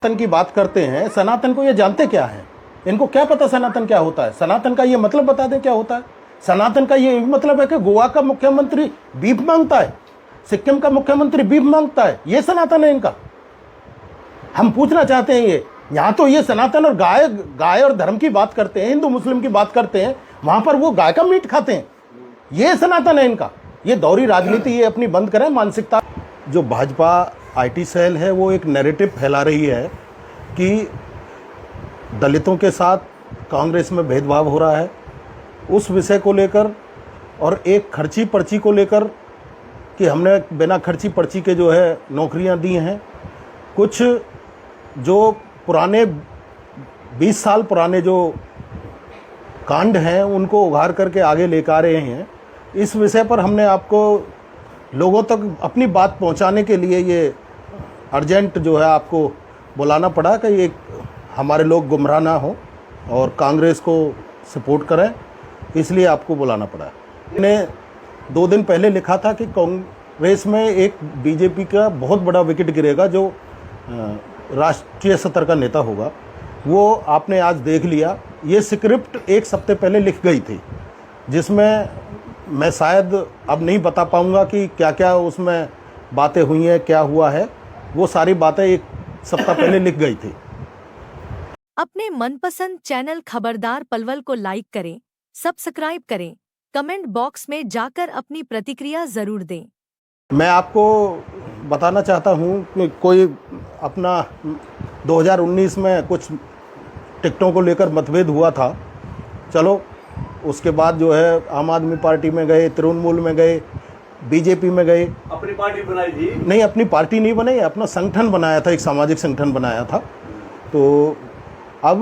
सनातन की बात करते हैं, सनातन को ये जानते क्या है? इनको क्या पता सनातन क्या होता है? सनातन का ये मतलब बता दें क्या होता है? सनातन का ये मतलब है कि गोवा का मुख्यमंत्री बीफ मांगता है, सिक्किम का मुख्यमंत्री बीफ मांगता है, ये सनातन है इनका। हम पूछना चाहते हैं ये यहाँ तो ये सनातन और गाय और धर्म की बात करते हैं, हिंदू मुस्लिम की बात करते हैं, वहां पर वो गाय का मीट खाते हैं। ये सनातन है इनका। ये दौरी राजनीति ये अपनी बंद करें, मानसिकता। जो भाजपा आईटी सेल है वो एक नैरेटिव फैला रही है कि दलितों के साथ कांग्रेस में भेदभाव हो रहा है, उस विषय को लेकर, और एक खर्ची पर्ची को लेकर कि हमने बिना खर्ची पर्ची के जो है नौकरियां दी हैं। कुछ जो पुराने 20 साल पुराने जो कांड हैं उनको उघार करके आगे लेकर आ रहे हैं। इस विषय पर हमने आपको लोगों तक अपनी बात पहुंचाने के लिए ये अर्जेंट जो है आपको बुलाना पड़ा कि ये हमारे लोग गुमराह ना हो और कांग्रेस को सपोर्ट करें, इसलिए आपको बुलाना पड़ा। मैंने 2 दिन पहले लिखा था कि कांग्रेस में एक बीजेपी का बहुत बड़ा विकेट गिरेगा, जो राष्ट्रीय स्तर का नेता होगा। वो आपने आज देख लिया। ये स्क्रिप्ट 1 हफ्ते पहले लिख गई थी, जिसमें मैं शायद अब नहीं बता पाऊंगा कि क्या क्या उसमें बातें हुई हैं, क्या हुआ है। वो सारी बातें 1 सप्ताह पहले लिख गई थी। अपने मनपसंद चैनल खबरदार पलवल को लाइक करें, सब्सक्राइब करें, कमेंट बॉक्स में जाकर अपनी प्रतिक्रिया जरूर दें। मैं आपको बताना चाहता हूं कि कोई अपना 2019 में कुछ टिकटों को लेकर मतभेद हुआ था। चलो उसके बाद जो है आम आदमी पार्टी में गए, तृणमूल में गए, बीजेपी में गए। अपनी पार्टी बनाई थी? नहीं, अपनी पार्टी नहीं बनाई, अपना संगठन बनाया था, एक सामाजिक संगठन बनाया था। तो अब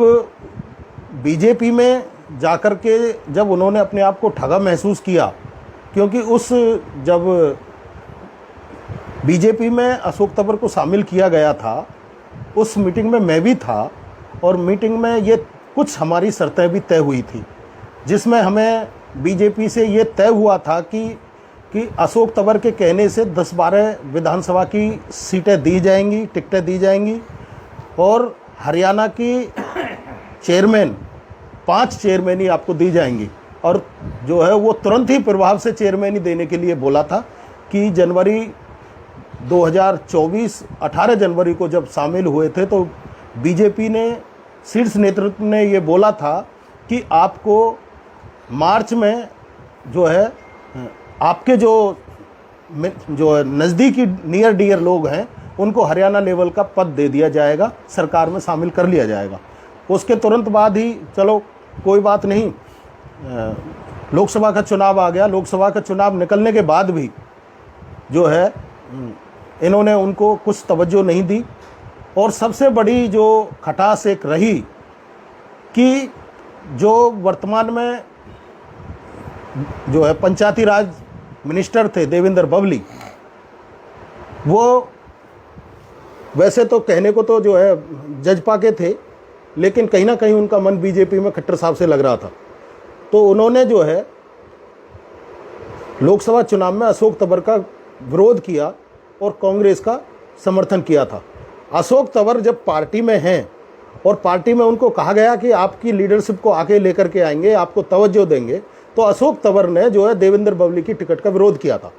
बीजेपी में जाकर के जब उन्होंने अपने आप को ठगा महसूस किया, क्योंकि जब बीजेपी में अशोक तंवर को शामिल किया गया था, उस मीटिंग में मैं भी था, और मीटिंग में ये कुछ हमारी शर्तें भी तय हुई थी, जिसमें हमें बीजेपी से ये तय हुआ था कि अशोक तंवर के कहने से 10-12 विधानसभा की सीटें दी जाएंगी, टिकटें दी जाएंगी, और हरियाणा की चेयरमैन 5 चेयरमैन ही आपको दी जाएंगी। और जो है वो तुरंत ही प्रभाव से चेयरमैन देने के लिए बोला था कि जनवरी 2024 18 जनवरी को जब शामिल हुए थे तो बीजेपी ने, शीर्ष नेतृत्व ने ये बोला था कि आपको मार्च में जो है आपके जो नज़दीकी नियर डियर लोग हैं उनको हरियाणा लेवल का पद दे दिया जाएगा, सरकार में शामिल कर लिया जाएगा। उसके तुरंत बाद ही चलो कोई बात नहीं, लोकसभा का चुनाव आ गया। लोकसभा का चुनाव निकलने के बाद भी जो है इन्होंने उनको कुछ तवज्जो नहीं दी। और सबसे बड़ी जो खटास एक रही कि जो वर्तमान में जो है पंचायती राज मिनिस्टर थे देवेंद्र बबली, वो वैसे तो कहने को तो जो है जजपा के थे, लेकिन कहीं ना कहीं उनका मन बीजेपी में खट्टर साहब से लग रहा था। तो उन्होंने जो है लोकसभा चुनाव में अशोक तंवर का विरोध किया और कांग्रेस का समर्थन किया था। अशोक तंवर जब पार्टी में हैं और पार्टी में उनको कहा गया कि आपकी लीडरशिप को आगे लेकर के आएंगे, आपको तवज्जो देंगे, तो अशोक तंवर ने जो है देवेंद्र बबली की टिकट का विरोध किया था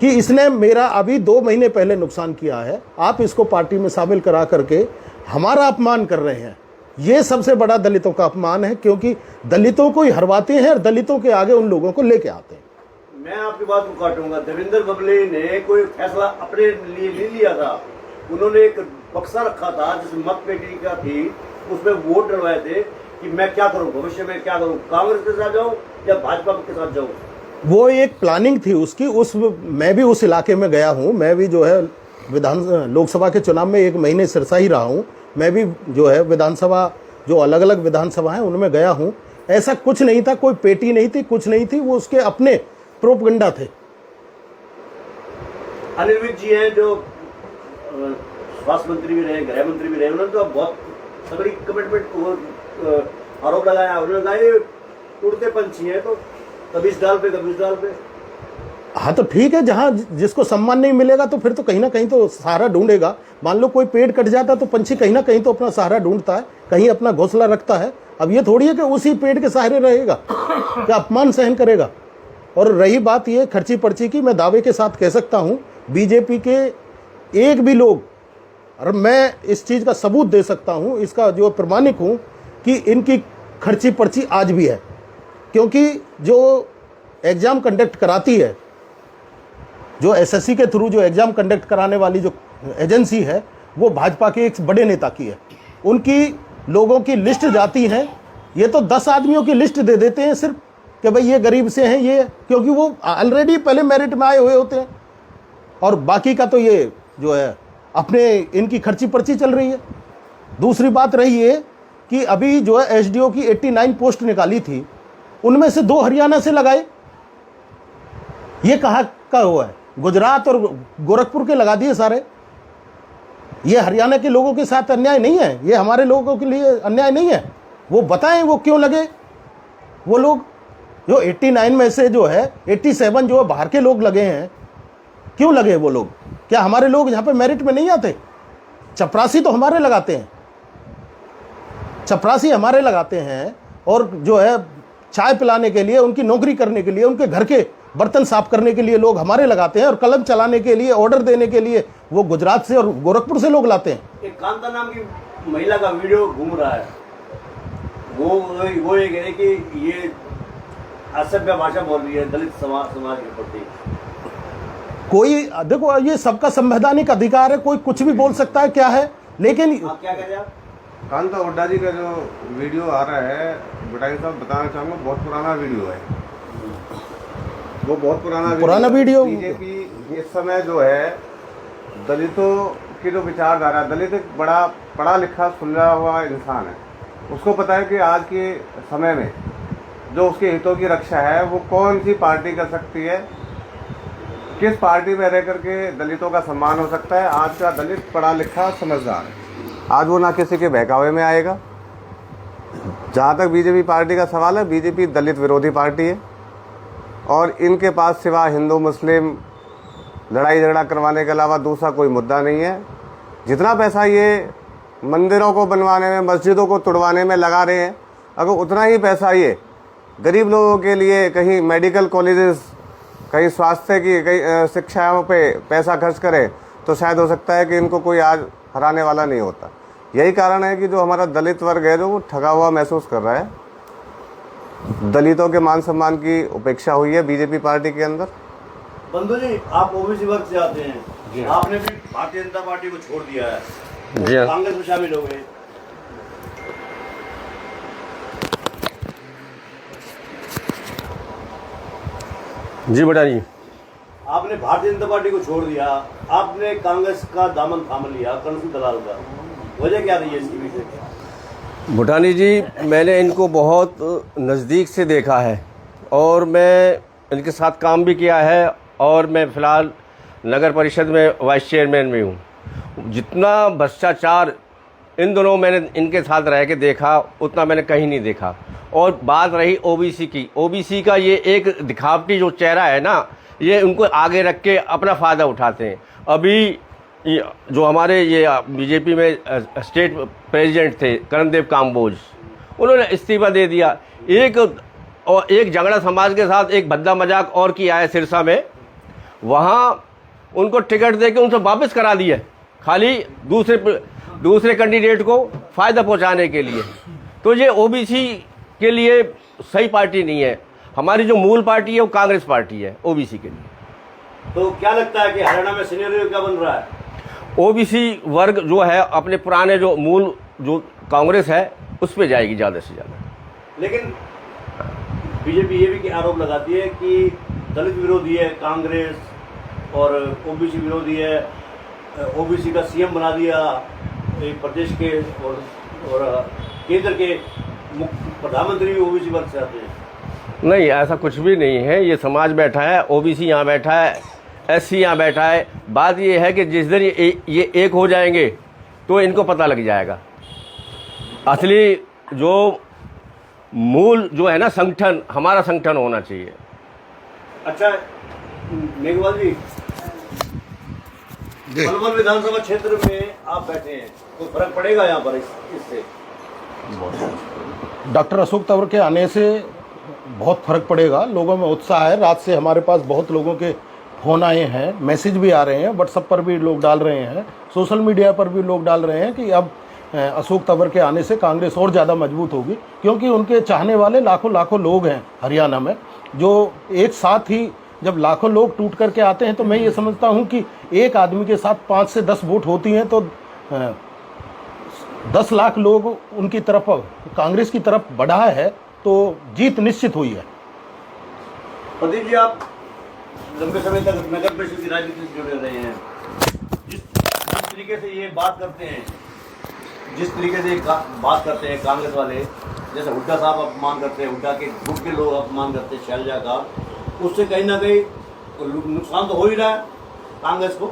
कि इसने मेरा अभी 2 महीने पहले नुकसान किया है, आप इसको पार्टी में शामिल करा करके हमारा अपमान कर रहे हैं। ये सबसे बड़ा दलितों का अपमान है, क्योंकि दलितों को ही हरवाते हैं और दलितों के आगे उन लोगों को लेके आते हैं। मैं आपकी बात को काटूंगा। देवेंद्र बबली ने कोई फैसला अपने लिए नहीं लिया था। उन्होंने एक बक्सा रखा था जिसमें मत पेटी का थी, उसमें वोट डलवाए थे कि मैं क्या करूं, भविष्य में क्या करूं, कांग्रेस के साथ जाऊं या भाजपा के साथ जाऊं। वो एक प्लानिंग थी उसकी। मैं भी उस इलाके में गया हूं। मैं भी जो है लोकसभा के चुनाव में 1 महीने सिरसा ही रहा हूं। मैं भी जो है विधानसभा, जो अलग अलग विधानसभा हैं उनमें गया हूं। ऐसा कुछ नहीं था, कोई पेटी नहीं थी, कुछ नहीं थी। वो उसके अपने प्रोपगंडा थे। अनिल विज जी हैं जो स्वास्थ्य मंत्री भी रहे, गृह मंत्री भी रहे, उन्होंने तो बहुत तगड़ी कमिटमेंट आरोप लगाया। उन्होंने कहा ये उड़ते पंछी हैं, तो कभी इस डाल पे कभी उस डाल पे। हाँ तो ठीक है, जहाँ जिसको सम्मान नहीं मिलेगा तो फिर तो कहीं ना कहीं तो सहारा ढूंढेगा। मान लो कोई पेड़ कट जाता तो पंछी कहीं ना कहीं तो अपना सहारा ढूंढता है, कहीं अपना घोंसला रखता है। अब ये थोड़ी है कि उसी पेड़ के सहारे रहेगा, क्या अपमान सहन करेगा। और रही बात ये खर्ची पर्ची की, मैं दावे के साथ कह सकता हूँ बीजेपी के एक भी लोग, और मैं इस चीज़ का सबूत दे सकता हूँ, इसका जो प्रमाणिक हूँ कि इनकी खर्ची पर्ची आज भी है। क्योंकि जो एग्ज़ाम कंडक्ट कराती है, जो एसएससी के थ्रू जो एग्ज़ाम कंडक्ट कराने वाली जो एजेंसी है, वो भाजपा के एक बड़े नेता की है। उनकी लोगों की लिस्ट जाती है, ये तो 10 आदमियों की लिस्ट दे देते हैं सिर्फ कि भाई ये गरीब से हैं ये, क्योंकि वो ऑलरेडी पहले मेरिट में आए हुए होते हैं। और बाकी का तो ये जो है अपने इनकी खर्ची पर्ची चल रही है। दूसरी बात रही है कि अभी जो है एसडीओ की 89 पोस्ट निकाली थी, उनमें से 2 हरियाणा से लगाए। ये कहाँ का हुआ है? गुजरात और गोरखपुर के लगा दिए सारे। ये हरियाणा के लोगों के साथ अन्याय नहीं है, ये हमारे लोगों के लिए अन्याय नहीं है। वो बताएं वो क्यों लगे। वो लोग जो 89 में से जो है 87 जो है बाहर के लोग लगे हैं, क्यों लगे वो लोग? क्या हमारे लोग यहाँ पे मेरिट में नहीं आते? चपरासी तो हमारे लगाते हैं, चपरासी हमारे लगाते हैं। और जो है चाय पिलाने के लिए, उनकी नौकरी करने के लिए, उनके घर के बर्तन साफ करने के लिए लोग हमारे लगाते हैं। और कलम चलाने के लिए, ऑर्डर देने के लिए वो गुजरात से और गोरखपुर से लोग लाते हैं। एक कांता नाम की महिला का वीडियो घूम रहा है, वो ये कह रहे कि ये असभ्य भाषा बोल रही है दलित समाज के प्रति। कोई देखो, ये सबका संवैधानिक अधिकार है, कोई कुछ भी बोल सकता है, क्या है। लेकिन आप क्या कह रहे हैं? कांता हुड्डा जी का जो वीडियो आ रहा है, बटाई साहब बताना चाहूँगा, बहुत पुराना वीडियो है। वो बहुत पुराना वीडियो। बीजेपी इस समय जो है दलितों की जो विचारधारा, दलित एक बड़ा पढ़ा लिखा सुलझा हुआ इंसान है। उसको पता है कि आज के समय में जो उसके हितों की रक्षा है वो कौन सी पार्टी कर सकती है, किस पार्टी में रह करके दलितों का सम्मान हो सकता है। आज का दलित पढ़ा लिखा समझदार है, आज वो ना किसी के बहकावे में आएगा। जहाँ तक बीजेपी पार्टी का सवाल है, बीजेपी दलित विरोधी पार्टी है और इनके पास सिवा हिंदू मुस्लिम लड़ाई झगड़ा करवाने के अलावा दूसरा कोई मुद्दा नहीं है। जितना पैसा ये मंदिरों को बनवाने में, मस्जिदों को तुड़वाने में लगा रहे हैं, अगर उतना ही पैसा ये गरीब लोगों के लिए कहीं मेडिकल कॉलेजेस, कहीं स्वास्थ्य की, कहीं शिक्षाओं पे पैसा खर्च करें तो शायद हो सकता है कि इनको कोई आज हराने वाला नहीं होता। यही कारण है कि जो हमारा दलित वर्ग है जो वो ठगा हुआ महसूस कर रहा है। दलितों के मान सम्मान की उपेक्षा हुई है बीजेपी पार्टी के अंदर। बंधु जी, आप ओबीसी वर्ग से आते हैं, आपने भी भारतीय जनता पार्टी को छोड़ दिया है, कांग्रेस में शामिल हो गए। जी बेटा जी, आपने भारतीय जनता पार्टी को छोड़ दिया, आपने कांग्रेस का दामन थाम लिया, कंसू दलाल का। वजह क्या रही है इसके पीछे? भूटानी जी, मैंने इनको बहुत नज़दीक से देखा है और मैं इनके साथ काम भी किया है और मैं फ़िलहाल नगर परिषद में वाइस चेयरमैन भी हूँ। जितना भ्रष्टाचार इन दोनों मैंने इनके साथ रह के देखा उतना मैंने कहीं नहीं देखा। और बात रही ओबीसी की, ओबीसी का ये एक दिखावटी जो चेहरा है ना, ये उनको आगे रख के अपना फ़ायदा उठाते हैं। अभी जो हमारे ये बीजेपी में स्टेट प्रेसिडेंट थे कर्णदेव काम्बोज, उन्होंने इस्तीफा दे दिया। एक झगड़ा समाज के साथ एक भद्दा मजाक और किया है सिरसा में, वहाँ उनको टिकट दे के उनसे वापस करा दिया, खाली दूसरे कैंडिडेट को फ़ायदा पहुँचाने के लिए। तो ये ओबीसी के लिए सही पार्टी नहीं है। हमारी जो मूल पार्टी है वो कांग्रेस पार्टी है ओबीसी के लिए। तो क्या लगता है कि हरियाणा में सिनेरियो क्या बन रहा है? ओबीसी वर्ग जो है अपने पुराने जो मूल जो कांग्रेस है उस पर जाएगी ज़्यादा से ज़्यादा। लेकिन बीजेपी ये भी आरोप लगाती है कि दलित विरोधी है कांग्रेस और ओबीसी विरोधी है। ओबीसी का सीएम बना दिया एक प्रदेश के और केंद्र के प्रधानमंत्री भी ओबीसी वर्ग से आते हैं। नहीं, ऐसा कुछ भी नहीं है। ये समाज बैठा है, ओबीसी यहाँ बैठा है, एससी यहाँ बैठा है। बात ये है कि जिस दिन ये एक हो जाएंगे तो इनको पता लग जाएगा असली जो मूल जो है ना संगठन, हमारा संगठन होना चाहिए। अच्छा, मेघवाल जी, पलवल विधानसभा क्षेत्र में आप बैठे हैं, कोई फर्क पड़ेगा यहाँ पर इससे? डॉक्टर अशोक तंवर के आने से बहुत फर्क पड़ेगा। लोगों में उत्साह है। रात से हमारे पास बहुत लोगों के फ़ोन आए हैं, मैसेज भी आ रहे हैं, व्हाट्सएप पर भी लोग डाल रहे हैं, सोशल मीडिया पर भी लोग डाल रहे हैं कि अब अशोक तंवर के आने से कांग्रेस और ज़्यादा मजबूत होगी, क्योंकि उनके चाहने वाले लाखों लाखों लोग हैं हरियाणा में। जो एक साथ ही जब लाखों लोग टूट करके आते हैं तो मैं ये समझता हूँ कि एक आदमी के साथ 5 से 10 वोट होती हैं तो 10 लाख लोग उनकी तरफ, कांग्रेस की तरफ बढ़ा है, तो जीत निश्चित हुई है। प्रदीप जी, आप लंबे समय तक नगर परिषद की राजनीति से जुड़े रहे हैं। जिस तरीके से ये बात करते हैं, बात करते हैं कांग्रेस वाले, जैसे हुड्डा साहब अपमान करते हैं, हुड्डा के गुट के लोग अपमान करते हैं शैलजा का, उससे कहीं ना कहीं नुकसान तो हो ही रहा है कांग्रेस को।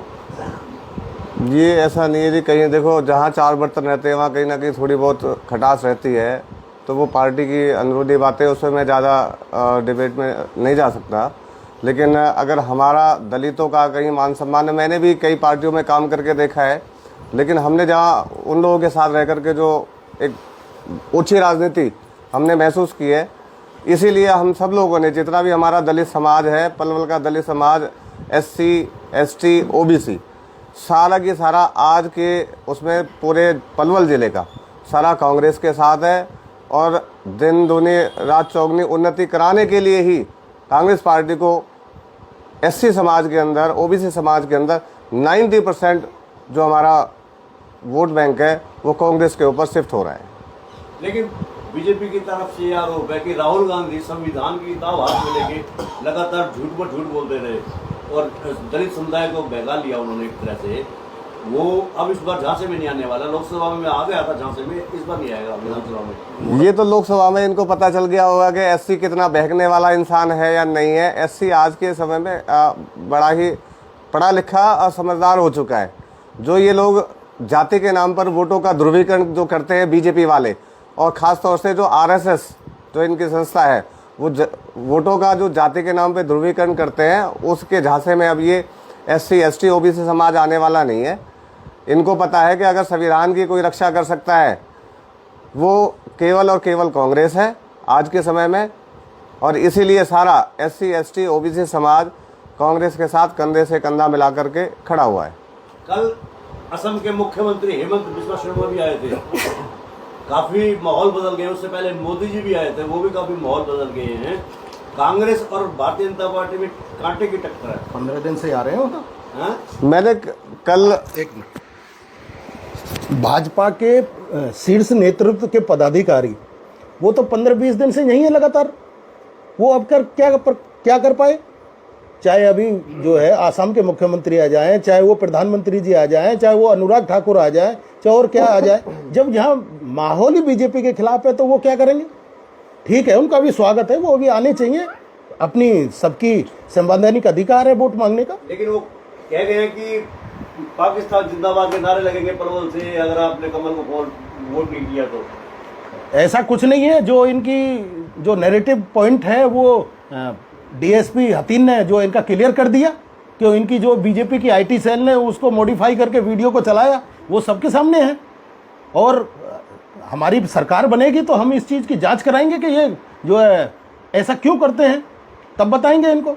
ये ऐसा नहीं है जी, कहीं देखो जहाँ 4 बर्तन रहते हैं वहाँ कहीं ना कहीं थोड़ी बहुत खटास रहती है, तो वो पार्टी की अंदरूनी बातें, उसमें मैं ज़्यादा डिबेट में नहीं जा सकता। लेकिन अगर हमारा दलितों का कहीं मान सम्मान है, मैंने भी कई पार्टियों में काम करके देखा है, लेकिन हमने जहाँ उन लोगों के साथ रह करके जो एक ऊँची राजनीति हमने महसूस की है, इसीलिए हम सब लोगों ने, जितना भी हमारा दलित समाज है, पलवल का दलित समाज, SC ST OBC, सारा की सारा आज के उसमें पूरे पलवल ज़िले का सारा कांग्रेस के साथ है, और दिन दूनी रात चौगनी उन्नति कराने के लिए ही कांग्रेस पार्टी को SC समाज के अंदर, OBC समाज के अंदर 90% जो हमारा वोट बैंक है वो कांग्रेस के ऊपर शिफ्ट हो रहा है। लेकिन बीजेपी की तरफ से आरोप है कि राहुल गांधी संविधान की दाव हाथ में लेके लगातार झूठ पर झूठ बोलते रहे और दलित समुदाय को बहला लिया उन्होंने एक तरह से। वो अब इस बार झांसे में नहीं आने वाला। लोकसभा में आ गया था झांसे में, इस बार नहीं आएगा विधानसभा में। ये तो लोकसभा में इनको पता चल गया होगा कि SC कितना बहकने वाला इंसान है या नहीं है। SC आज के समय में बड़ा ही पढ़ा लिखा और समझदार हो चुका है। जो ये लोग जाति के नाम पर वोटों का ध्रुवीकरण जो करते हैं बीजेपी वाले, और ख़ास तौर से जो RSS जो इनकी संस्था है, वो वोटों का जो जाति के नाम पे ध्रुवीकरण करते हैं, उसके झांसे में अब ये SC ST OBC समाज आने वाला नहीं है। इनको पता है कि अगर संविधान की कोई रक्षा कर सकता है वो केवल और केवल कांग्रेस है आज के समय में, और इसीलिए सारा SC ST OBC समाज कांग्रेस के साथ कंधे से कंधा मिला करके खड़ा हुआ है। कल असम के मुख्यमंत्री हेमंत बिस्वा शर्मा भी आए थे, काफी माहौल बदल गए। उससे पहले मोदी जी भी आए थे, वो भी काफी माहौल बदल गए हैं। कांग्रेस और भारतीय जनता पार्टी में कांटे की टक्कर है। 15 दिन से आ रहे हो तो मैंने कल एक मिनट, भाजपा के शीर्ष नेतृत्व के पदाधिकारी वो तो 15-20 दिन से यही है लगातार। वो अब क्या कर पाए? चाहे अभी जो है आसाम के मुख्यमंत्री आ जाएं, चाहे वो प्रधानमंत्री जी आ जाएं, चाहे वो अनुराग ठाकुर आ जाएं, चाहे और क्या आ जाए, जब यहाँ माहौल ही बीजेपी के खिलाफ है तो वो क्या करेंगे? ठीक है, उनका भी स्वागत है, वो भी आने चाहिए, अपनी सबकी संवैधानिक अधिकार है वोट मांगने का। लेकिन वो कह गए हैं कि पाकिस्तान जिंदाबाद के नारे लगेंगे पलवल से अगर आपने कमल को वोट नहीं किया तो। ऐसा कुछ नहीं है। जो इनकी जो नैरेटिव पॉइंट है वो DSP हतीन ने जो इनका क्लियर कर दिया कि इनकी जो बीजेपी की IT सेल ने उसको मॉडिफाई करके वीडियो को चलाया, वो सबके सामने है। और हमारी सरकार बनेगी तो हम इस चीज़ की जांच कराएंगे कि ये जो है ऐसा क्यों करते हैं, तब बताएंगे इनको।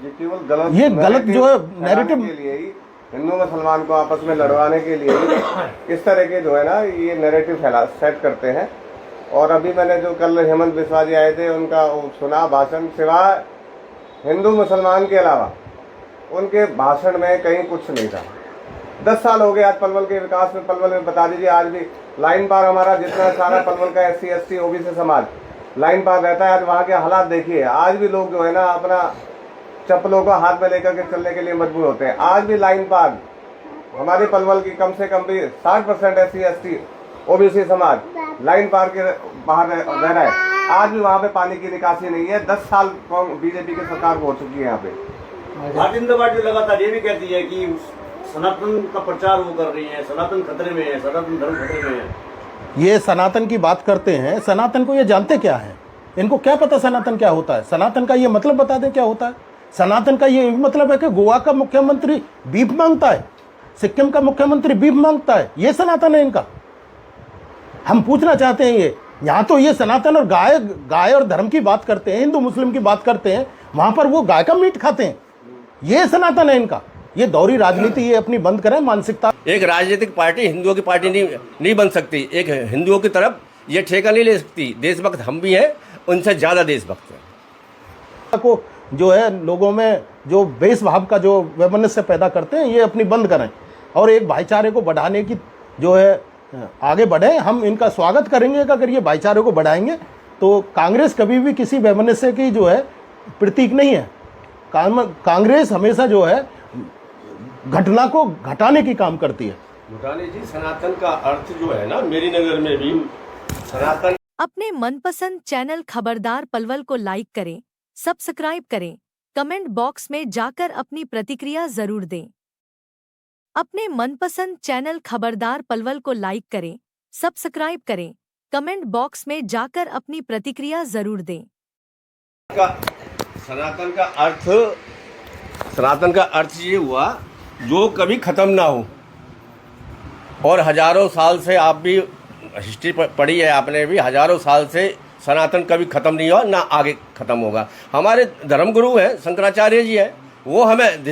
ये गलत जो है नैरेटिव के लिए ही, हिंदू मुसलमान को आपस में लड़वाने के लिए ही इस तरह के जो है ना ये नैरेटिव सेट करते हैं। और अभी मैंने जो कल हेमंत बिस्वा जी आए थे उनका सुना भाषण, सिवाय हिंदू मुसलमान के अलावा उनके भाषण में कहीं कुछ नहीं था। 10 साल हो गए आज पलवल के विकास में। पलवल में बता दीजिए, आज भी लाइन पार हमारा जितना सारा पलवल का SC ST OBC समाज लाइन पार रहता है। आज वहाँ के हालात देखिए, आज भी लोग जो है ना अपना चप्पलों को हाथ में लेकर के चलने के लिए मजबूर होते हैं। आज भी लाइन पार हमारे पलवल की कम से कम भी 60% SC ST OBC समाज लाइन पार के बाहर रह रहा है। आज भी वहाँ पे पानी की निकासी नहीं है। 10 साल बीजेपी की सरकार हो चुकी है यहाँ पे। भारतीय जनता पार्टी लगातार ये भी कहती है कि सनातन का प्रचार वो कर रही है, सनातन खतरे में है, सनातन धर्म खतरे में है। ये सनातन की बात करते हैं, सनातन को ये जानते क्या है? इनको क्या पता सनातन क्या होता है? सनातन का ये मतलब बता दें क्या होता है? सनातन का ये मतलब है कि गोवा का मुख्यमंत्री बीफ मांगता है, सिक्किम का मुख्यमंत्री बीफ मांगता है, ये सनातन है इनका? हम पूछना चाहते हैं ये यहाँ तो ये सनातन और गाय और धर्म की बात करते हैं, हिंदू मुस्लिम की बात करते हैं, वहां पर वो गाय का मीट खाते हैं। ये सनातन है इनका? ये दौरी राजनीति ये अपनी बंद करें, मानसिकता। एक राजनीतिक पार्टी हिंदुओं की पार्टी नहीं बन सकती। एक हिंदुओं की तरफ ये ठेका नहीं ले सकती। देशभक्त हम भी हैं, उनसे ज़्यादा देशभक्त हैं। को जो है लोगों में जो भेदभाव का जो वैमनस्य पैदा करते हैं, ये अपनी बंद करें और एक भाईचारे को बढ़ाने की जो है आगे बढ़े। हम इनका स्वागत करेंगे कि अगर ये भाईचारे को बढ़ाएंगे तो कांग्रेस कभी भी किसी वैमनस्य की जो है प्रतीक नहीं है। कांग्रेस हमेशा जो है घटना को घटाने की काम करती है। भूटानी जी, सनातन का अर्थ जो है ना, मेरी नजर में भी सनातन। अपने मनपसंद चैनल खबरदार पलवल को लाइक करें, सब्सक्राइब करें, कमेंट बॉक्स में जाकर अपनी प्रतिक्रिया जरूर दें। अपने मनपसंद चैनल खबरदार पलवल को लाइक करें, सब्सक्राइब करें, कमेंट बॉक्स में जाकर अपनी प्रतिक्रिया जरूर दें। सनातन का अर्थ ये हुआ जो कभी खत्म ना हो। और हजारों साल से, आप भी हिस्ट्री पढ़ी है आपने भी, हजारों साल से सनातन कभी खत्म नहीं हुआ, ना आगे खत्म होगा। हमारे धर्मगुरु हैं शंकराचार्य जी हैं, वो हमें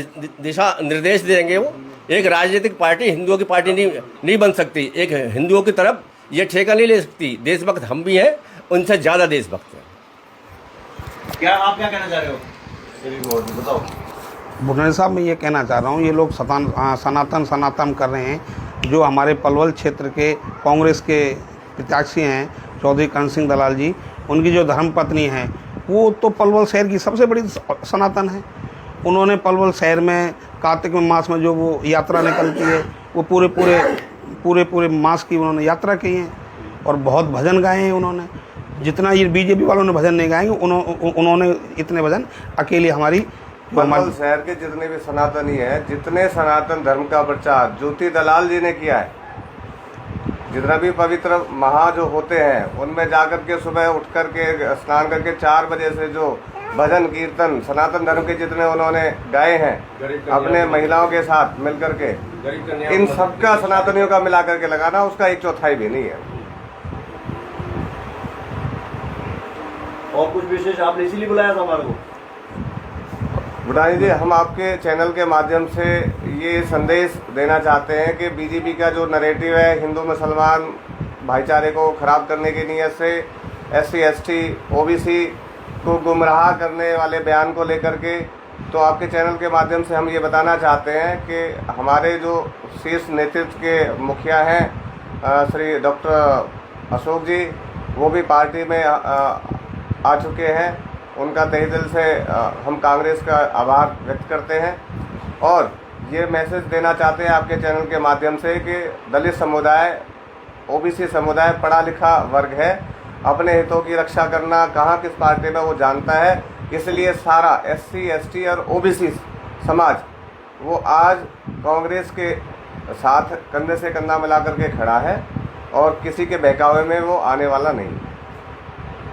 दिशा निर्देश देंगे। वो एक राजनीतिक पार्टी हिंदुओं की पार्टी नहीं बन सकती। एक हिंदुओं की तरफ ये ठेका नहीं ले सकती। देशभक्त हम भी हैं, उनसे ज़्यादा देशभक्त हैं। आप क्या कहना चाह रहे हो? बताओ। भुटनेर साहब, मैं ये कहना चाह रहा हूँ, ये लोग सनातन कर रहे हैं। जो हमारे पलवल क्षेत्र के कांग्रेस के प्रत्याशी हैं चौधरी करण सिंह दलाल जी, उनकी जो धर्मपत्नी हैं वो तो पलवल शहर की सबसे बड़ी सनातन है। उन्होंने पलवल शहर में कार्तिक मास में जो वो यात्रा निकलती है, वो पूरे मास की उन्होंने यात्रा की है और बहुत भजन गाए हैं उन्होंने। जितना ये बीजेपी वालों ने भजन नहीं गाएंगे, उन्होंने इतने भजन अकेले हमारी पलवल शहर के जितने भी सनातनी हैं, जितने सनातन धर्म का प्रचार ज्योति दलाल जी ने किया है, जितना भी पवित्र महा जो होते हैं उनमें जाकर के सुबह उठ करके स्नान करके 4 बजे से जो भजन कीर्तन सनातन धर्म के जितने उन्होंने गाए हैं अपने महिलाओं के साथ मिलकर के, इन सबका सनातनियों का मिला करके लगाना उसका 1/4 भी नहीं है। और कुछ विशेष आपने इसीलिए बुलाया था हमारे को? भूटानी जी, हम आपके चैनल के माध्यम से ये संदेश देना चाहते हैं कि बीजेपी का जो नैरेटिव है हिंदू मुसलमान भाईचारे को खराब करने की नीयत से SC ST OBC को गुमराह करने वाले बयान को लेकर के, तो आपके चैनल के माध्यम से हम ये बताना चाहते हैं कि हमारे जो शीर्ष नेतृत्व के मुखिया हैं श्री डॉक्टर अशोक जी, वो भी पार्टी में आ चुके हैं। उनका तहे दिल से हम कांग्रेस का आभार व्यक्त करते हैं और ये मैसेज देना चाहते हैं आपके चैनल के माध्यम से कि दलित समुदाय, OBC समुदाय पढ़ा लिखा वर्ग है, अपने हितों की रक्षा करना कहाँ किस पार्टी में वो जानता है। इसलिए सारा SC ST और OBC समाज वो आज कांग्रेस के साथ कंधे से कंधा मिला करके खड़ा है और किसी के बहकावे में वो आने वाला नहीं।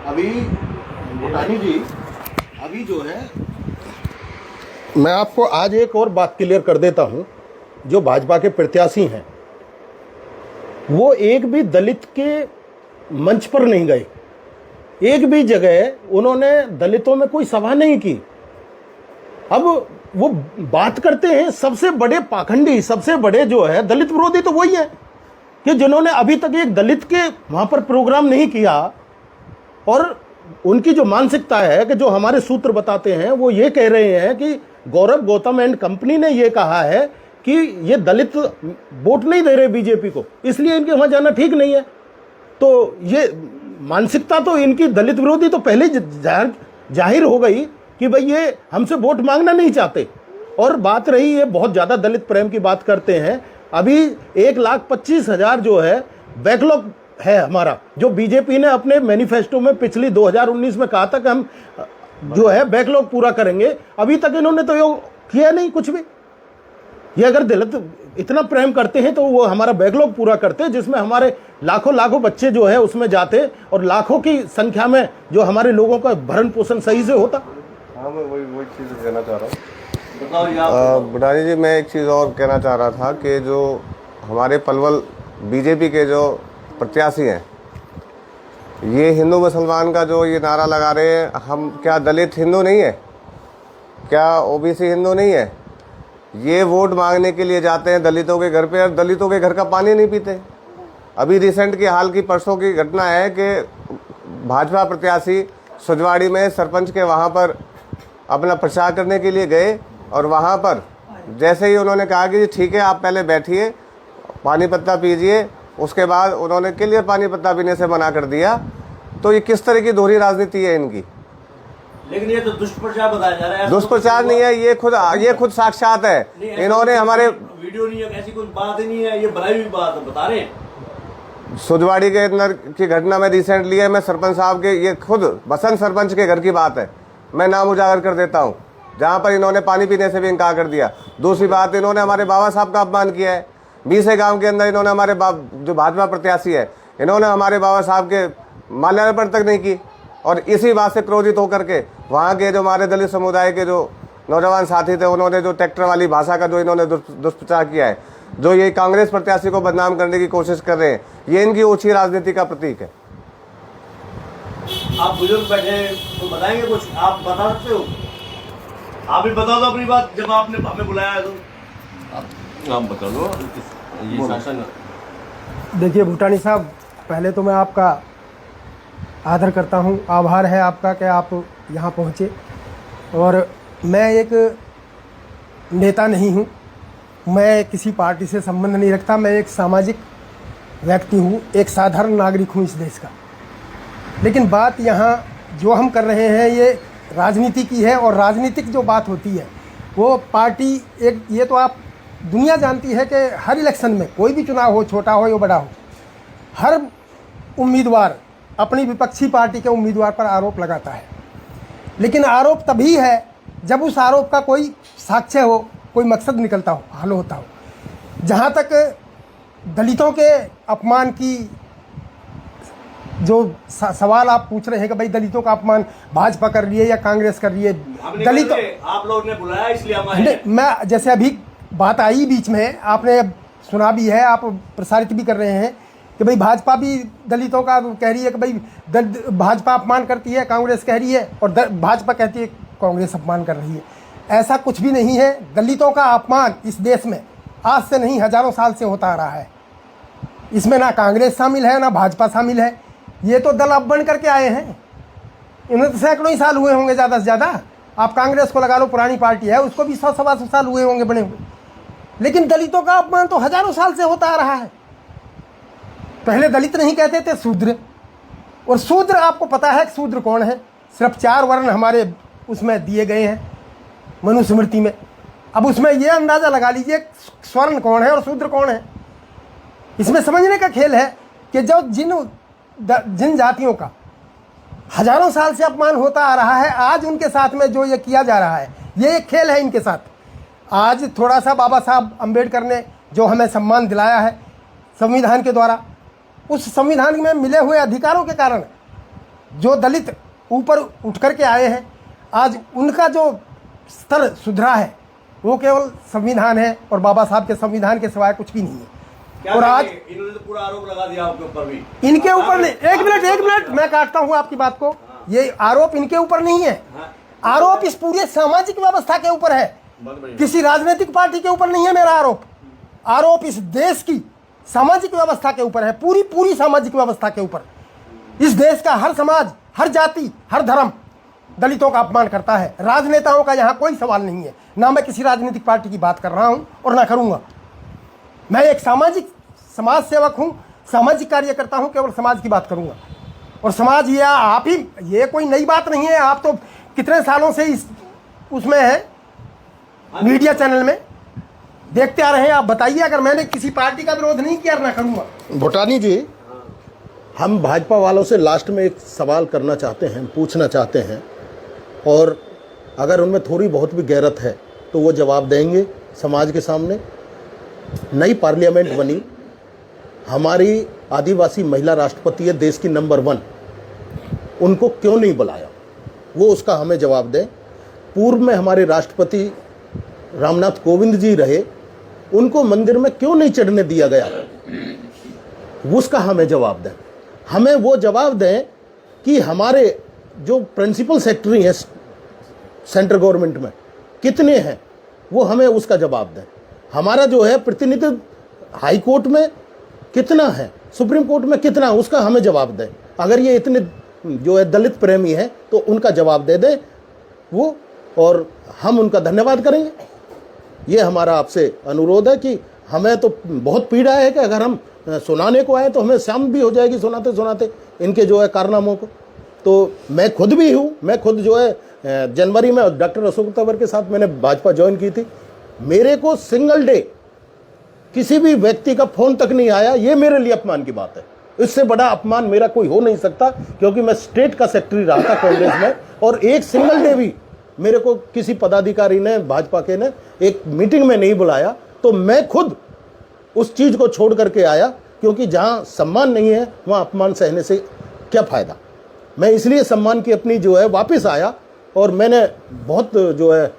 अभी भूटानी जी, अभी जो है मैं आपको आज एक और बात क्लियर कर देता हूं। जो भाजपा के प्रत्याशी हैं वो एक भी दलित के मंच पर नहीं गए, एक भी जगह उन्होंने दलितों में कोई सभा नहीं की। अब वो बात करते हैं, सबसे बड़े पाखंडी, सबसे बड़े जो है दलित विरोधी तो वही है कि जिन्होंने अभी तक एक दलित के वहां पर प्रोग्राम नहीं किया। और उनकी जो मानसिकता है कि जो हमारे सूत्र बताते हैं वो ये कह रहे हैं कि गौरव गौतम एंड कंपनी ने ये कहा है कि ये दलित वोट नहीं दे रहे बीजेपी को, इसलिए इनके वहां जाना ठीक नहीं है। तो ये मानसिकता तो इनकी दलित विरोधी तो पहले जाहिर हो गई कि भाई ये हमसे वोट मांगना नहीं चाहते। और बात रही ये बहुत ज्यादा दलित प्रेम की बात करते हैं। अभी 1,25,000 जो है बैकलॉग है हमारा, जो बीजेपी ने अपने मैनिफेस्टो में पिछली 2019 में कहा था कि हम जो है बैकलॉग पूरा करेंगे, अभी तक इन्होंने तो ये किया नहीं कुछ भी। ये अगर दलित इतना प्रेम करते हैं तो वो हमारा बैकलॉग पूरा करते, जिसमें हमारे लाखों बच्चे जो है उसमें जाते और लाखों की संख्या में जो हमारे लोगों का भरण पोषण सही से होता। हाँ, मैं वही चीज़ कहना चाह रहा हूँ। बताओ ये आप। बुढ़ानी जी, मैं एक चीज़ और कहना चाह रहा था कि जो हमारे पलवल बीजेपी के जो प्रत्याशी हैं, ये हिंदू मुसलमान का जो ये नारा लगा रहे हैं, हम क्या दलित हिंदू नहीं है, क्या ओबीसी हिंदू नहीं है? ये वोट मांगने के लिए जाते हैं दलितों के घर पे और दलितों के घर का पानी नहीं पीते। अभी रिसेंट की हाल की परसों की घटना है कि भाजपा प्रत्याशी सुजवाड़ी में सरपंच के वहाँ पर अपना प्रचार करने के लिए गए और वहाँ पर जैसे ही उन्होंने कहा कि ठीक है आप पहले बैठिए, पानी पत्ता पीजिए, उसके बाद उन्होंने क्लियर पानी पत्ता पीने से मना कर दिया। तो ये किस तरह की दोहरी राजनीति है इनकी? लेकिन ये तो दुष्प्रचार बताया जा रहा है। दुष्प्रचार नहीं है, ये खुद साक्षात है। इन्होंने हमारे वीडियो नहीं है, ऐसी कोई बात ही नहीं है, ये बनाई हुई बात बता रहे हैं। सुजवाड़ी के अंदर की घटना में रिसेंटली है, मैं सरपंच साहब के, ये खुद बसंत सरपंच के घर की बात है, मैं नाम उजागर कर देता हूँ, जहाँ पर इन्होंने पानी पीने से भी इनकार कर दिया। दूसरी बात, इन्होंने हमारे बाबा साहब का अपमान किया है। बीसे गांव के अंदर इन्होंने हमारे जो भाजपा प्रत्याशी है, इन्होंने हमारे बाबा साहब के माल्यार्पण तक नहीं की। और इसी बात से क्रोधित होकर के वहाँ के जो हमारे दलित समुदाय के जो नौजवान साथी थे, उन्होंने जो ट्रैक्टर वाली भाषा का जो इन्होंने दुष्प्रचार किया है, जो ये कांग्रेस प्रत्याशी को बदनाम करने की कोशिश कर रहे हैं, ये इनकी ओछी राजनीति का प्रतीक है। आप बुजुर्ग बैठे तो बताएंगे कुछ, आप बता सकते हो? आप भी बता दो अपनी बात, जब आपने हमें बुलाया है तो। आप बता दो ये शासन। देखिए भूटानी साहब, पहले तो मैं आपका आदर करता हूं, आभार है आपका कि आप यहां पहुंचे। और मैं एक नेता नहीं हूं, मैं किसी पार्टी से संबंध नहीं रखता, मैं एक सामाजिक व्यक्ति हूं, एक साधारण नागरिक हूं इस देश का। लेकिन बात यहाँ जो हम कर रहे हैं ये राजनीति की है, और राजनीतिक जो बात होती है वो पार्टी एक, ये तो आप दुनिया जानती है कि हर इलेक्शन में कोई भी चुनाव हो, छोटा हो या बड़ा हो, हर उम्मीदवार अपनी विपक्षी पार्टी के उम्मीदवार पर आरोप लगाता है। लेकिन आरोप तभी है जब उस आरोप का कोई साक्ष्य हो, कोई मकसद निकलता हो, हल होता हो। जहाँ तक दलितों के अपमान की जो सवाल आप पूछ रहे हैं कि भाई दलितों का अपमान भाजपा कर रही है या कांग्रेस कर रही है, दलितों, आप लोग ने बुलाया इसलिए हम आए। मैं जैसे अभी बात आई बीच में, आपने सुना भी है, आप प्रसारित भी कर रहे हैं कि भाई भाजपा भी दलितों का कह रही है कि भाई भाजपा अपमान करती है, कांग्रेस कह रही है, और भाजपा कहती है कांग्रेस अपमान कर रही है। ऐसा कुछ भी नहीं है। दलितों का अपमान इस देश में आज से नहीं, हजारों साल से होता आ रहा है। इसमें ना कांग्रेस शामिल है ना भाजपा शामिल है, ये तो दल अब बन करके आए हैं। इन्हें तो सैकड़ों ही साल हुए होंगे ज़्यादा से ज़्यादा। आप कांग्रेस को लगा लो, पुरानी पार्टी है, उसको भी 100-125 साल हुए होंगे बने हुए। लेकिन दलितों का अपमान तो हजारों साल से होता आ रहा है। पहले दलित नहीं कहते थे, शूद्र। और शूद्र, आपको पता है कि शूद्र कौन है? सिर्फ 4 वर्ण हमारे उसमें दिए गए हैं मनुस्मृति में। अब उसमें ये अंदाज़ा लगा लीजिए स्वर्ण कौन है और शूद्र कौन है। इसमें समझने का खेल है कि जो जिन जातियों का हजारों साल से अपमान होता आ रहा है, आज उनके साथ में जो ये किया जा रहा है, ये एक खेल है इनके साथ। आज थोड़ा सा बाबा साहब अम्बेडकर ने जो हमें सम्मान दिलाया है संविधान के द्वारा, उस संविधान में मिले हुए अधिकारों के कारण जो दलित ऊपर उठ कर के आए हैं, आज उनका जो स्तर सुधरा है वो केवल संविधान है, और बाबा साहब के संविधान के सिवाय कुछ भी नहीं है। और आज इन्होंने तो पूरा आरोप लगा दिया आपके ऊपर भी। इनके ऊपर नहीं, एक मिनट मैं काटता हूं आपकी बात को। ये आरोप इनके ऊपर नहीं है, आरोप इस पूरे सामाजिक व्यवस्था के ऊपर है, किसी राजनीतिक पार्टी के ऊपर नहीं है मेरा आरोप इस देश की सामाजिक व्यवस्था के ऊपर है, पूरी सामाजिक व्यवस्था के ऊपर। इस देश का हर समाज, हर जाति, हर धर्म दलितों का अपमान करता है। राजनेताओं का यहाँ कोई सवाल नहीं है, ना मैं किसी राजनीतिक पार्टी की बात कर रहा हूँ और ना करूँगा। मैं एक समाज सेवक हूँ, सामाजिक कार्यकर्ता हूँ, केवल समाज की बात करूँगा। और समाज ये आप ही, ये कोई नई बात नहीं है, आप तो कितने सालों से उसमें है, मीडिया चैनल में देखते आ रहे हैं। आप बताइए, अगर मैंने किसी पार्टी का विरोध नहीं किया, ना करूँगा। भूटानी जी, हम भाजपा वालों से लास्ट में एक सवाल करना चाहते हैं, पूछना चाहते हैं, और अगर उनमें थोड़ी बहुत भी गैरत है तो वो जवाब देंगे समाज के सामने। नई पार्लियामेंट बनी, हमारी आदिवासी महिला राष्ट्रपति है, देश की नंबर 1, उनको क्यों नहीं बुलाया? वो उसका हमें जवाब दें। पूर्व में हमारे राष्ट्रपति रामनाथ कोविंद जी रहे, उनको मंदिर में क्यों नहीं चढ़ने दिया गया, उसका हमें जवाब दें। हमें वो जवाब दें कि हमारे जो प्रिंसिपल सेक्रेटरी हैं सेंट्रल गवर्नमेंट में कितने हैं, वो हमें उसका जवाब दें। हमारा जो है प्रतिनिधित्व हाई कोर्ट में कितना है, सुप्रीम कोर्ट में कितना है, उसका हमें जवाब दें। अगर ये इतने जो है दलित प्रेमी हैं तो उनका जवाब दे दें वो, और हम उनका धन्यवाद करेंगे। ये हमारा आपसे अनुरोध है कि हमें तो बहुत पीड़ा है कि अगर हम सुनाने को आए तो हमें शाम भी हो जाएगी सुनाते सुनाते इनके जो है कारनामों को। तो मैं खुद भी हूँ, मैं खुद जो है जनवरी में डॉक्टर अशोक तंवर के साथ मैंने भाजपा ज्वाइन की थी। मेरे को सिंगल डे किसी भी व्यक्ति का फोन तक नहीं आया, ये मेरे लिए अपमान की बात है। इससे बड़ा अपमान मेरा कोई हो नहीं सकता, क्योंकि मैं स्टेट का सेक्रेटरी रहा था कांग्रेस में, और एक सिंगल डे भी मेरे को किसी पदाधिकारी ने भाजपा के ने एक मीटिंग में नहीं बुलाया। तो मैं खुद उस चीज को छोड़ करके आया, क्योंकि जहां सम्मान नहीं है वहां अपमान सहने से क्या फायदा। मैं इसलिए सम्मान की अपनी जो है वापस आया, और मैंने बहुत जो है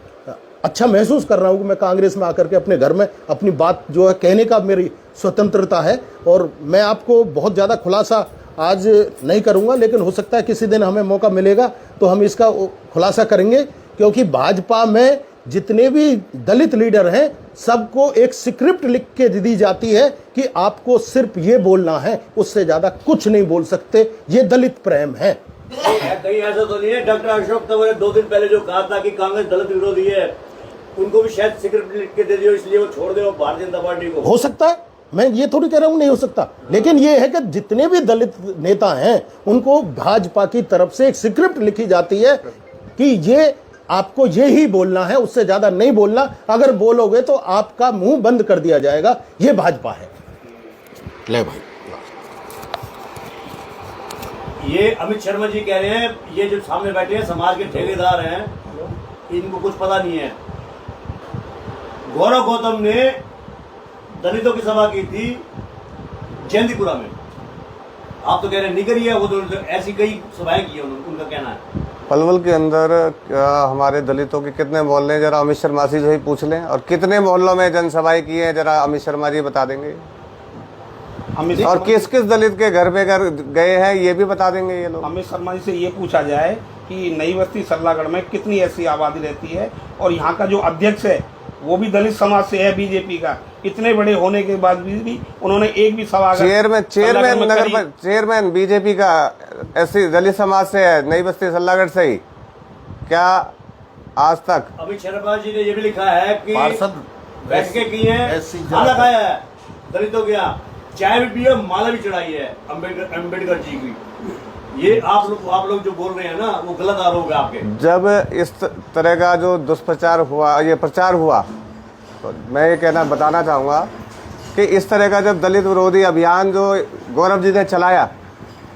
अच्छा महसूस कर रहा हूं कि मैं कांग्रेस में आकर के अपने घर में अपनी बात जो है कहने का मेरी स्वतंत्रता है। और मैं आपको बहुत ज़्यादा खुलासा आज नहीं करूंगा, लेकिन हो सकता है किसी दिन हमें मौका मिलेगा तो हम इसका खुलासा करेंगे, क्योंकि भाजपा में जितने भी दलित लीडर हैं सबको एक स्क्रिप्ट लिख के दी जाती है कि आपको सिर्फ ये बोलना है, उससे ज़्यादा कुछ नहीं बोल सकते। ये दलित प्रेम है। कहीं ऐसा तो नहीं है डॉक्टर अशोक तंवर ने 2 दिन पहले जो कहा था कि कांग्रेस दलित विरोधी है, उनको भी शायद स्क्रिप्ट लिख के दे दियो इसलिए वो छोड़ दे भारतीय जनता पार्टी को? हो सकता है, मैं ये थोड़ी कह रहा हूं नहीं हो सकता, लेकिन ये है कि जितने भी दलित नेता हैं उनको भाजपा की तरफ से एक स्क्रिप्ट लिखी जाती है कि ये आपको ये ही बोलना है, उससे ज्यादा नहीं बोलना। अगर बोलोगे तो आपका मुंह बंद कर दिया जाएगा। ये भाजपा है। ले भाई, ये अमित शर्मा जी कह रहे हैं, ये जो सामने बैठे हैं समाज के ठेकेदार हैं, इनको कुछ पता नहीं है। गौरव गौतम ने दलितों की सभा की थी जयंतीपुरा में, आप तो कह रहे हैं नहीं करी है, वो तो ऐसी कई सभाएं की है उनका कहना है। पलवल के अंदर हमारे दलितों के कितने मोहल्ले जरा अमित शर्मा जी से ही पूछ लें, और कितने मोहल्लों में जनसभाएं की हैं जरा अमित शर्मा जी बता देंगे। और किस किस दलित के घर पे घर गए हैं ये भी बता देंगे ये लोग। अमित शर्मा जी से ये पूछा जाए कि नई बस्ती सरलागढ़ में कितनी ऐसी आबादी रहती है, और यहाँ का जो अध्यक्ष है वो भी दलित समाज से है, बीजेपी का। इतने बड़े होने के बाद भी उन्होंने एक भी सभा चेयरमैन बीजेपी का ऐसी दलित समाज से है, नई बस्ती सल्लागढ़ से ही, क्या आज तक? अमित शर्मा जी ने ये भी लिखा है कि बैठ के की है, ऐसी खाना खाया है दलितों के यहाँ, चाय भी पिया, माला भी चढ़ाई है अम्बेडकर जी की। ये आप लोग जो बोल रहे हैं ना, वो गलत आरोप है आपके। जब इस तरह का जो दुष्प्रचार हुआ, ये प्रचार हुआ, तो मैं ये बताना चाहूँगा कि इस तरह का जब दलित विरोधी अभियान जो गौरव जी ने चलाया,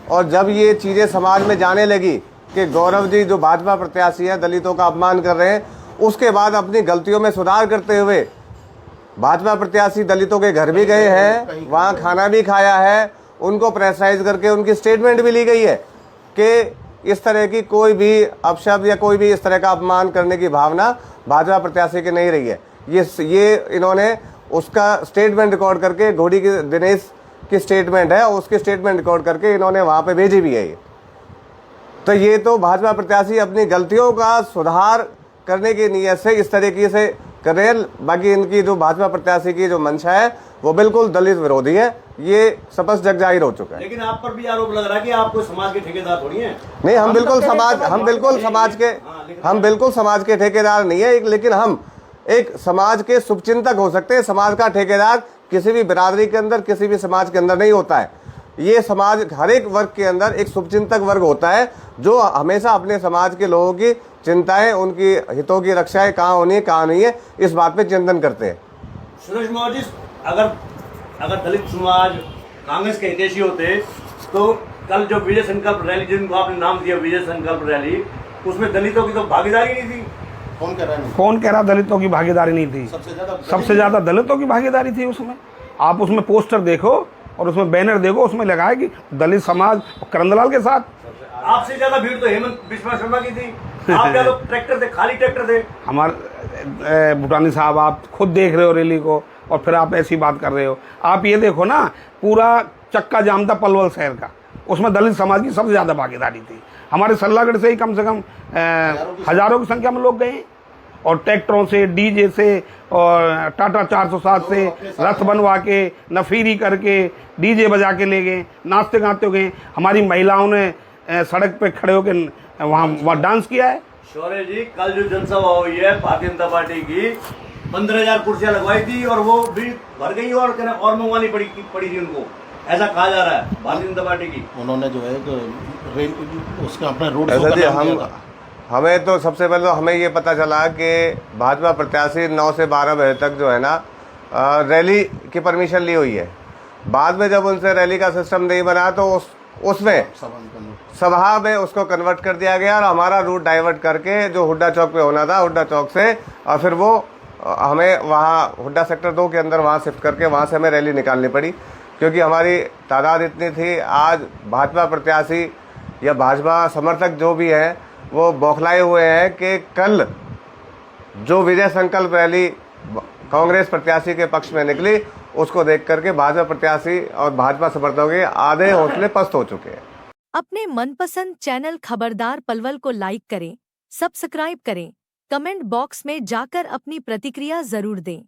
और जब ये चीज़ें समाज में जाने लगी कि गौरव जी जो भाजपा प्रत्याशी हैं दलितों का अपमान कर रहे हैं, उसके बाद अपनी गलतियों में सुधार करते हुए भाजपा प्रत्याशी दलितों के घर भी गए हैं, वहाँ खाना भी खाया है, उनको प्रेशराइज करके उनकी स्टेटमेंट भी ली गई है कि इस तरह की कोई भी अपशब्द या कोई भी इस तरह का अपमान करने की भावना भाजपा प्रत्याशी की नहीं रही है। ये इन्होंने उसका स्टेटमेंट रिकॉर्ड करके, घोड़ी की दिनेश की स्टेटमेंट है, उसकी स्टेटमेंट रिकॉर्ड करके इन्होंने वहाँ पे भेजी भी है। तो ये तो भाजपा प्रत्याशी अपनी गलतियों का सुधार करने की नीयत से इस तरीके से कर रहे हैं। बाकी इनकी जो भाजपा प्रत्याशी की जो मंशा है वो बिल्कुल दलित विरोधी है, ये स्पष्ट जग जाहिर हो चुका है। लेकिन आप पर भी आरोप लग रहा है कि आप कोई समाज के ठेकेदार थोड़ी हैं। नहीं, हम बिल्कुल समाज के ठेकेदार नहीं है, लेकिन हम एक समाज के शुभचिंतक हो सकते हैं। समाज का ठेकेदार किसी भी बिरादरी के अंदर, किसी भी समाज के अंदर नहीं होता है। ये समाज हर एक वर्ग के अंदर एक शुभचिंतक वर्ग होता है, जो हमेशा अपने समाज के लोगों की चिंताएं, उनकी हितों की रक्षाएं कहाँ होनी है कहाँ नहीं है, इस बात पे चिंतन करते हैं। सुरेश मौर्य जी, अगर दलित समाज कांग्रेस के हितैषी होते तो कल जो विजय संकल्प रैली, जिनको आपने नाम दिया विजय संकल्प रैली, उसमें दलितों की तो भागीदारी नहीं थी। कौन कह रहा दलितों की भागीदारी नहीं थी? सबसे ज्यादा दलितों की भागीदारी थी उसमें। आप उसमें पोस्टर देखो और उसमें बैनर देखो, उसमें लगा है कि दलित समाज करंदलाल के साथ। आपसे ज्यादा भीड़ तो हेमंत बिस्वा शर्मा की थी। आप क्या लोग ट्रैक्टर थे, खाली ट्रैक्टर थे। हमारे भूटानी साहब, आप खुद देख रहे हो रैली को और फिर आप ऐसी बात कर रहे हो। आप ये देखो ना, पूरा चक्का जाम था पलवल शहर का, उसमें दलित समाज की सबसे ज़्यादा भागीदारी थी। हमारे सल्लागढ़ से ही कम से कम हजारों की संख्या में लोग गए, और ट्रैक्टरों से, डीजे से और टाटा 407 से रथ बनवा के, नफीरी करके, डीजे बजा के ले गए, नाचते गाते गए। हमारी महिलाओं ने सड़क पे खड़े होकर वहाँ डांस किया है। शौर्य जी, कल जो जनसभा हुई है भारतीय जनता पार्टी की, 15,000 कुर्सियां लगवाई थी और वो भी भर गई और मंगवानी पड़ी थी उनको, ऐसा कहा जा रहा है भारतीय जनता पार्टी की। उन्होंने जो है उसका अपना रोड ऐसा जी, हमें तो सबसे पहले तो हमें ये पता चला कि भाजपा प्रत्याशी 9 से 12 बजे तक जो है ना रैली की परमिशन ली हुई है। बाद में जब उनसे रैली का सिस्टम नहीं बना तो उसमें सभा में उसको कन्वर्ट कर दिया गया और हमारा रूट डाइवर्ट करके जो हुड्डा चौक पे होना था, हुड्डा चौक से, और फिर वो हमें वहाँ हुड्डा सेक्टर 2 के अंदर वहाँ शिफ्ट करके वहाँ से हमें रैली निकालनी पड़ी, क्योंकि हमारी तादाद इतनी थी। आज भाजपा प्रत्याशी या भाजपा समर्थक जो भी हैं वो बौखलाए हुए हैं कि कल जो विजय संकल्प रैली कांग्रेस प्रत्याशी के पक्ष में निकली, उसको देख करके भाजपा प्रत्याशी और भाजपा समर्थकों के आधे हौसले पस्त हो चुके हैं। अपने मनपसंद चैनल खबरदार पलवल को लाइक करें, सब्सक्राइब करें, कमेंट बॉक्स में जाकर अपनी प्रतिक्रिया जरूर दें।